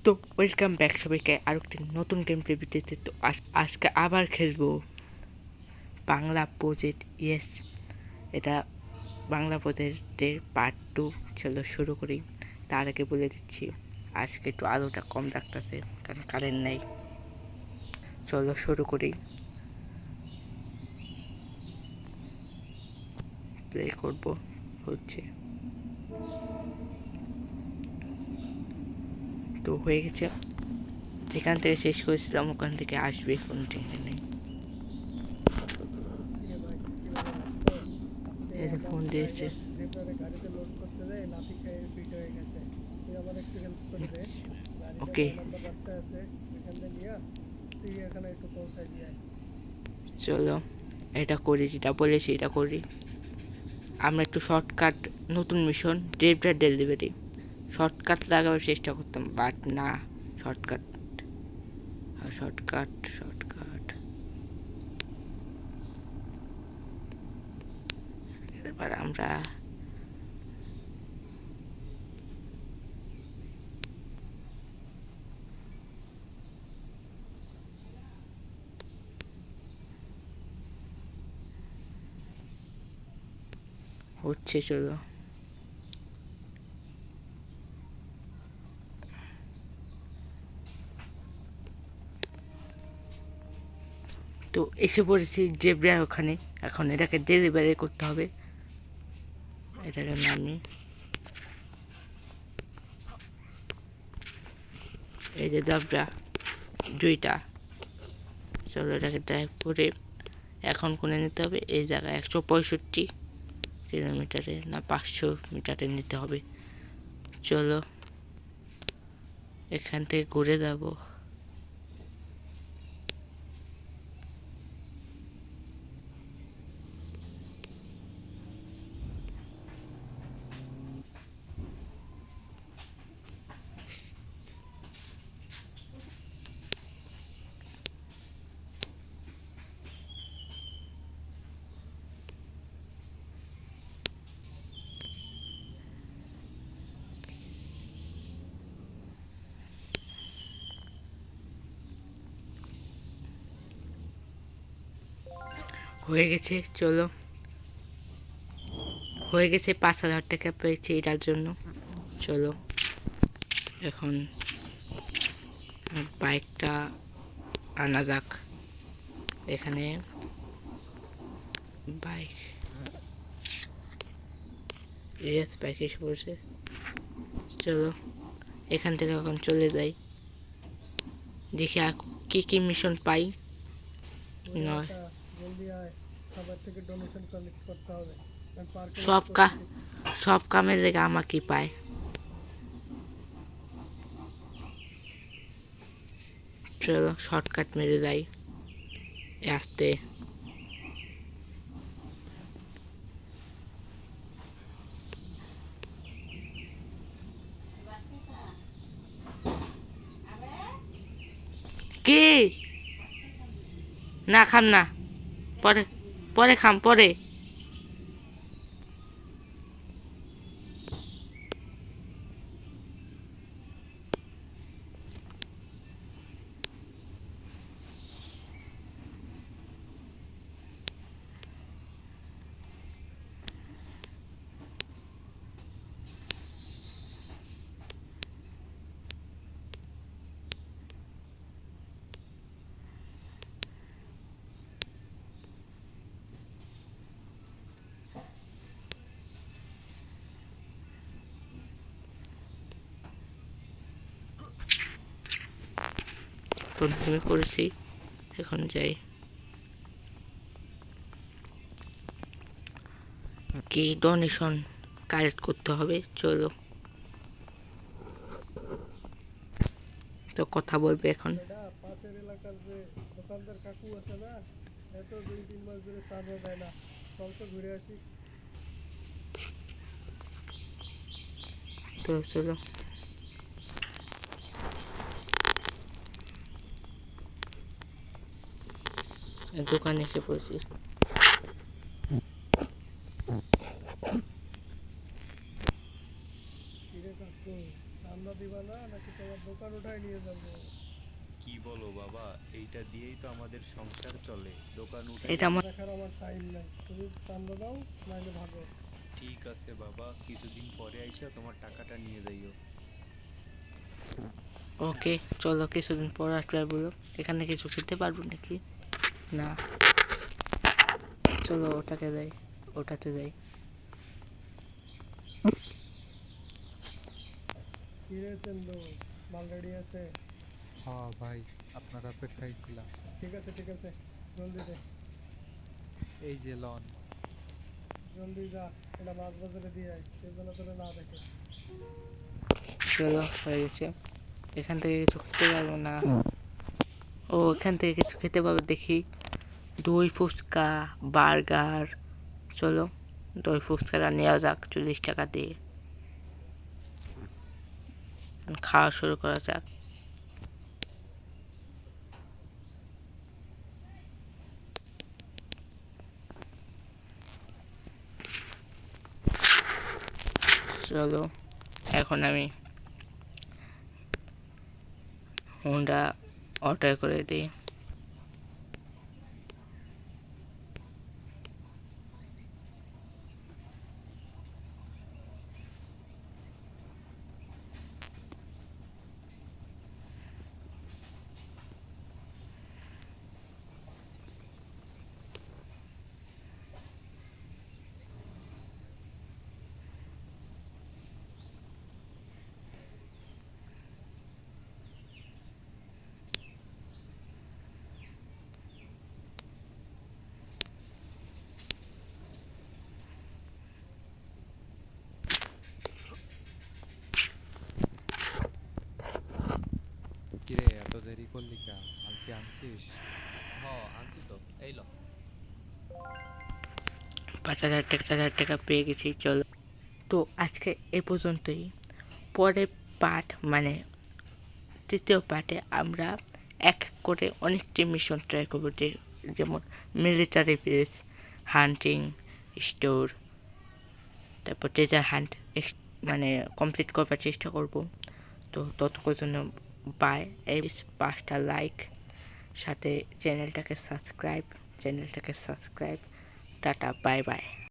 তো welcome back সবাইকে আরও একটি নতুন গেম প্লে ভিডিওতে। তো আজকে আবার খেলবো বাংলা প্রজেক্ট। ইয়েস, এটা বাংলা প্রজেক্টের পার্ট 2। চলো শুরু করি। তার আগে বলে দিচ্ছি আজকে একটু আলোটা কম থাকতেছে কারণ কারেন্ট নেই। চলো শুরু করি। প্লে করব হচ্ছে তো হয়ে গেছে। যেখান থেকে শেষ করেছিলাম ওখান থেকে আসবে, কোনো টেনশন নেই। এই যে ফোন দিয়েছে। গাড়িতে লোড করতে দেয়, লাথি খেয়ে পিট হয়ে গেছে। তুই আমার একটু হেল্প করে দে। গাড়িটা ওকে, 9 নম্বর রাস্তায় আছে, ওইখান দিয়ে নিয়ে চিড়িয়াখানা একটু পৌঁছায় দিয়ে। চলো এটা করি, যেটা বলেছি এটা করি। আমরা একটু শর্টকাট, নতুন মিশন ডেলিভার ডেলিভারি শর্টকাট লাগাবার চেষ্টা করতাম, বাট না। শর্টকাট শর্টকাট শর্টকাট এবার আমরা হচ্ছে। চলো তো এসে পড়েছি জেব্রার ওখানে। এখন এটাকে ডেলিভারি করতে হবে। এটাকে নামি, এই যে জেব্রা দুইটা। চলো এটাকে ড্রাইভ করে এখন কোনে নিতে হবে। এই জায়গায় 165 কিলোমিটারে না 500 মিটারে নিতে হবে। চলো এখান থেকে ঘুরে যাব। হয়ে গেছে। চলো হয়ে গেছে, 5,000 টাকা পেয়েছি এটার জন্য। চলো এখন বাইকটা আনা যাক। এখানে বাইক, রেস বাইক এসে পড়ছে। চলো এখান থেকে এখন চলে যাই, দেখি আর কি কি মিশন পাই। নয়, জলদি আয়, সবার থেকে ডোনেশন কালেক্ট করতে হবে। আমি পার্কে ওয়েট সব করতেছি। সব কামের জায়গা আমাকে পায়। চলো শর্টকাট মেরে যাই আসতে। কি না খাম না, পরে পরে খাম পরে। তো নেমে পড়েছি, এখন যাই। কি ডোনেশন কালেক্ট করতে হবে। চলো তো কথা বলবে এখন। বেটা, পাশের এলাকার যে দোকানদার কাকু আছে না, এত 2-3 মাস ধরে চাঁদা দেয় না। চল তো ঘুরে আসি। তো চলো দোকানে এসে পড়েছি। কিরে কাকু, চান্দা দিবা না নাকি তোমার দোকান দোকান উঠায় নিয়ে যাবো। কি বলো বাবা, এইটা দিয়েই তো আমাদের সংসার চলে। দোকান এটা উঠাইলে আমার দেখার আমার টাইম নাই, তুমি চান্দা দাও নাইলে ভাগো। ঠিক আছে বাবা, কিছুদিন পরে আইসা তোমার টাকাটা নিয়ে যাইও। ওকে, চলো কিছুদিন পর আসবে বলো। এখানে কিছু খেতে পারবো নাকি? না, চলো ওটাকে যাই, ওটাতে যাই। কি রে চন্দু, মাল রেডি আছে? হ্যাঁ ভাই, আপনার অপেক্ষায় ছিলাম। ঠিক আছে ঠিক আছে, জলদি দে। এই যে লন। জলদি যা, এটা মাছ বাজারে দিয়ে আয়, কেউ যেন তোরে না দেখে। চলো, হয়ে গেছে। এখান থেকে কিছু খেতে পারবো না। ও, এখান থেকে কিছু খেতে পারবো দেখি। দই ফুচকা, বার্গার। চলো, দই ফুচকাটা নেওয়া যাক 40 টাকা দিয়ে। খাওয়া শুরু করা যাক। চলো, এখন আমি হোন্ডা অর্ডার করে দিই। কিরে, এত দেরি করলি কা? মাল কি আনছিস? আনছি তো, এই ল। 5,000 টাকা পেয়ে গেছি। চলো, তো আজকে এ পর্যন্তই। পরের পার্ট মানে তৃতীয় পার্টে আমরা এক এক করে অনেকটি মিশন ট্রাই করবো, যেমন মিলিটারি বেস, হান্টিং, স্টোর, তারপর ট্রেজার হান্ট মানে কমপ্লিট করবার চেষ্টা করব। তো ততক্ষণ জন্য বাই। এই 5টা লাইক, সাথে চ্যানেলটাকে সাবস্ক্রাইব। Tata, bye bye.